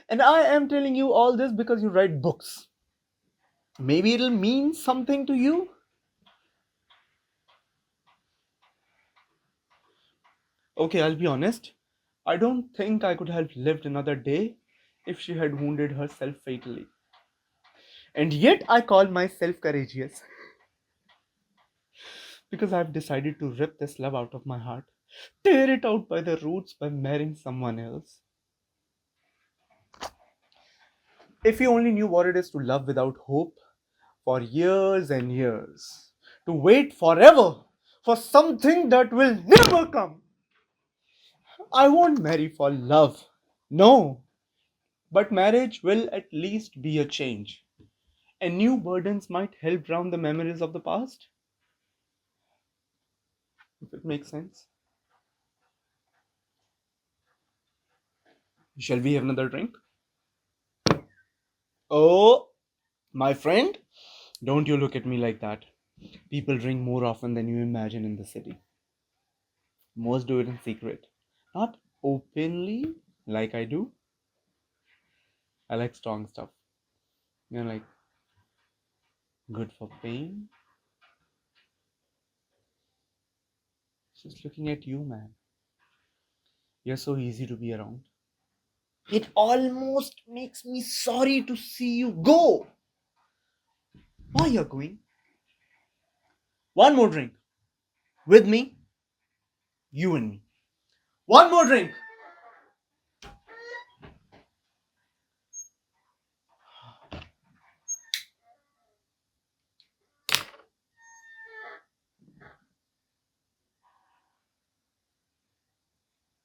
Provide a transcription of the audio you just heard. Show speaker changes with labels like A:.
A: And I am telling you all this because you write books. Maybe it'll mean something to you. Okay, I'll be honest. I don't think I could have lived another day if she had wounded herself fatally. And yet I call myself courageous because I've decided to rip this love out of my heart, tear it out by the roots by marrying someone else. If you only knew what it is to love without hope for years and years, to wait forever for something that will never come. I won't marry for love. No. But marriage will at least be a change. And new burdens might help drown the memories of the past. If it makes sense. Shall we have another drink? Oh, my friend, don't you look at me like that. People drink more often than you imagine in the city. Most do it in secret. Not openly like I do. I like strong stuff. Like good for pain. Just looking at you, man. You're so easy to be around. It almost makes me sorry to see you go. Why you're going? One more drink. With me, you and me. One more drink.